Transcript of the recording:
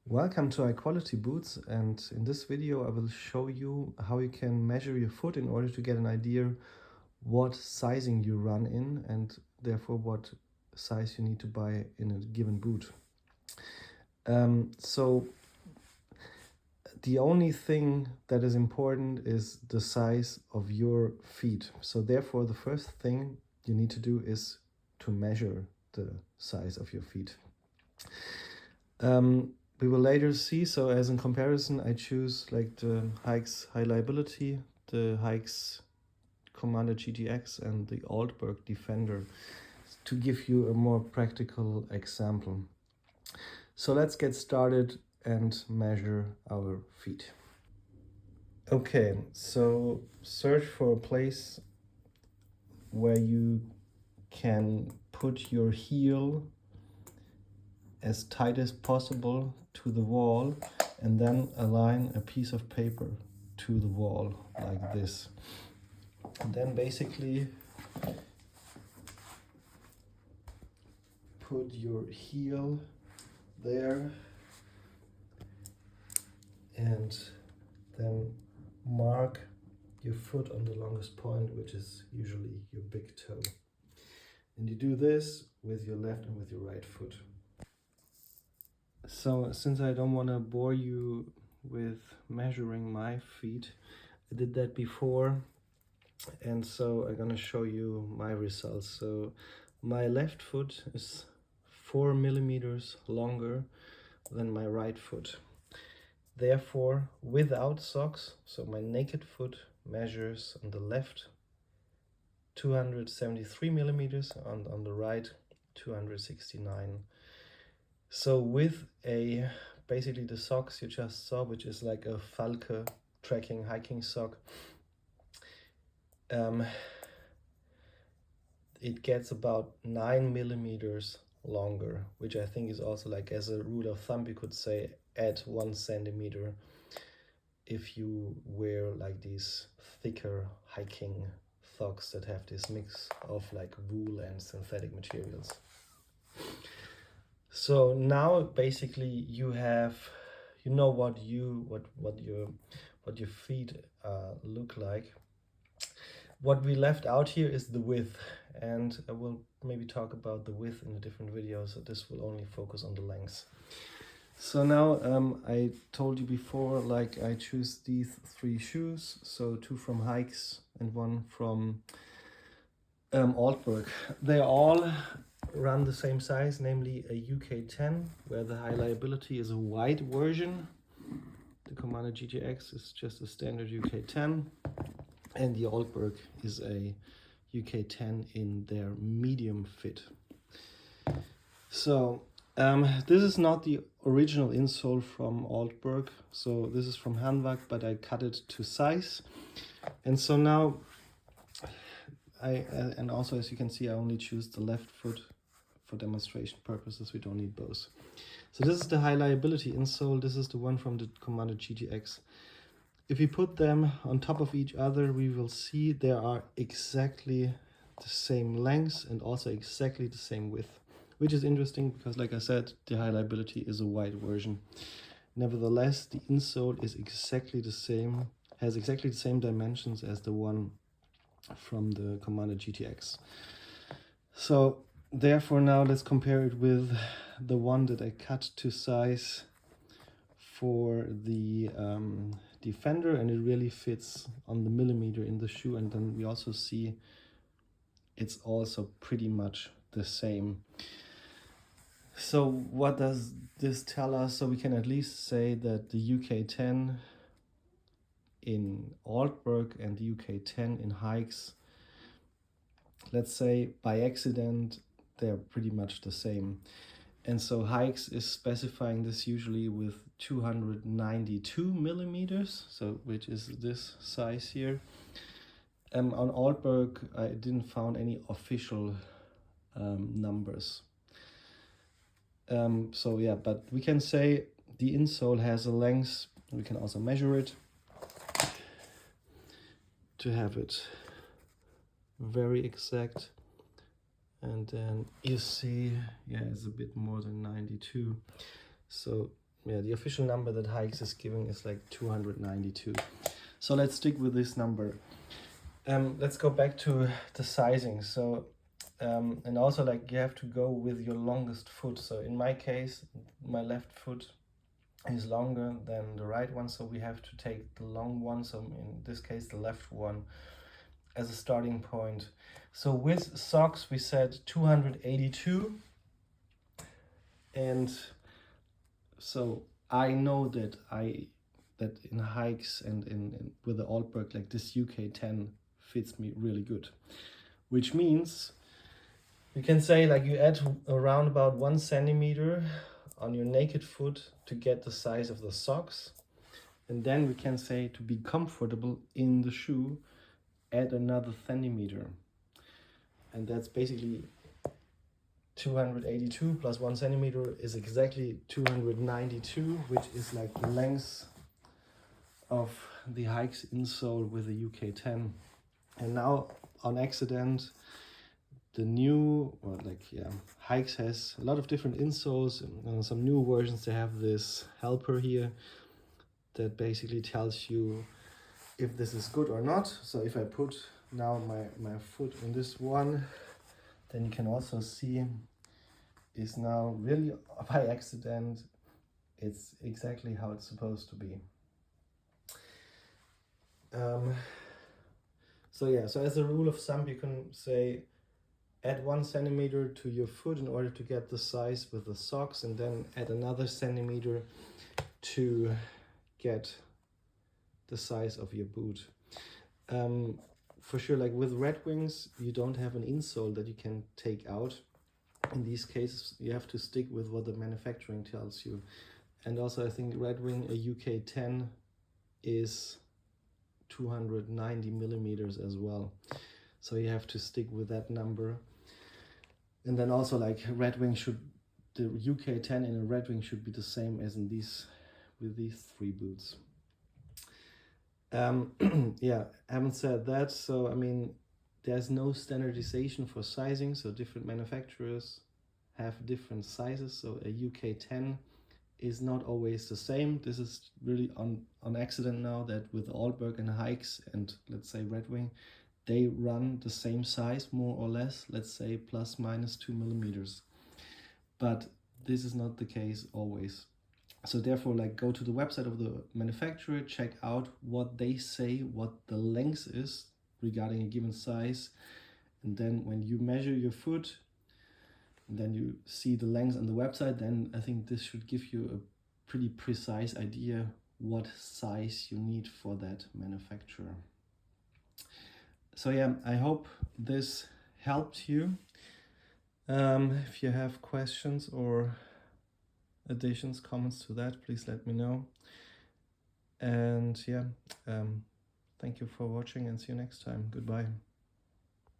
Welcome to High Quality Boots, and in this video I will show you how you can measure your foot in order to get an idea what sizing you run in and therefore what size you need to buy in a given boot. So the only thing that is important is the size of your feet. So therefore the first thing you need to do is to measure the size of your feet. We will later see, so as in comparison, I choose like the Haix High Liability, the Haix Commander GTX and the Altberg Defender to give you a more practical example. So let's get started and measure our feet. Okay, so search for a place where you can put your heel as tight as possible to the wall and then align a piece of paper to the wall like this. And then basically put your heel there and then mark your foot on the longest point, which is usually your big toe. And you do this with your left and with your right foot. So since I don't want to bore you with measuring my feet, I did that before, and so I'm gonna show you my results. So my left foot is 4 millimeters longer than my right foot. Therefore, without socks, so my naked foot measures on the left 273 millimeters, on the right 269. So with basically the socks you just saw, which is like a Falke trekking hiking sock, it gets about 9 millimeters longer, which I think is also, like, as a rule of thumb, you could say add 1 centimeter if you wear like these thicker hiking socks that have this mix of like wool and synthetic materials. So now basically you know what your feet look like. What we left out here is the width, and I will maybe talk about the width in a different video, so this will only focus on the length. So now I told you before, like, I choose these 3 shoes, so 2 from Haix and 1 from Altberg. They all run the same size, namely a UK 10, where the High Liability is a wide version. The Commander GTX is just a standard UK 10, and the Altberg is a UK 10 in their medium fit. So this is not the original insole from Altberg, so this is from Hanwag, but I cut it to size. And so now and also, as you can see, I only choose the left foot for demonstration purposes. We don't need both. So this is the High Liability insole. This is the one from the Commander GTX. If we put them on top of each other, we will see they are exactly the same length and also exactly the same width, which is interesting because, like I said, the High Liability is a wide version. Nevertheless, the insole is exactly the same, has exactly the same dimensions as the one from the Commander GTX. So therefore now let's compare it with the one that I cut to size for the Defender, and it really fits on the millimeter in the shoe, and then we also see it's also pretty much the same. So what does this tell us? So we can at least say that the UK 10 in Altberg and the UK 10 in Haix, let's say by accident, they're pretty much the same. And so Haix is specifying this usually with 292 millimeters, so which is this size here. On Altberg, I didn't found any official numbers. So yeah, but we can say the insole has a length. We can also measure it to have it very exact. And then you see, yeah, it's a bit more than 92. So yeah, the official number that Haix is giving is like 292. So let's stick with this number. Let's go back to the sizing. So and also like you have to go with your longest foot. So in my case, my left foot is longer than the right one, so we have to take the long one, so in this case the left one, as a starting point. So with socks we said 282, and so I know that in Haix and in with the Altberg, like this UK 10 fits me really good, which means you can say like you add around about 1 centimeter on your naked foot to get the size of the socks, and then we can say to be comfortable in the shoe, add another centimeter, and that's basically 282 plus 1 centimeter is exactly 292, which is like the length of the Haix insole with the UK 10. And now on accident, the new, or like, yeah, Haix has a lot of different insoles, and some new versions they have this helper here that basically tells you if this is good or not. So if I put now my foot in this one, then you can also see is now really by accident, it's exactly how it's supposed to be. So yeah, so as a rule of thumb, you can say add 1 centimeter to your foot in order to get the size with the socks, and then add another centimeter to get the size of your boot. For sure, like with Red Wings, you don't have an insole that you can take out. In these cases, you have to stick with what the manufacturing tells you. And also, I think Red Wing, a UK 10, is 290 millimeters as well. So you have to stick with that number. And then also like Red Wing the UK 10 in a Red Wing should be the same as in with these 3 boots. Yeah, haven't said that. So, I mean, there's no standardization for sizing. So different manufacturers have different sizes. So a UK 10 is not always the same. This is really on accident now that with Altberg and Haix and let's say Red Wing, they run the same size more or less, let's say plus minus 2 millimeters. But this is not the case always. So therefore, like, go to the website of the manufacturer, check out what they say, what the length is regarding a given size. And then when you measure your foot, and then you see the length on the website, then I think this should give you a pretty precise idea what size you need for that manufacturer. So yeah, I hope this helped you. If you have questions or additions, comments to that, please let me know. And yeah, thank you for watching and see you next time. Goodbye.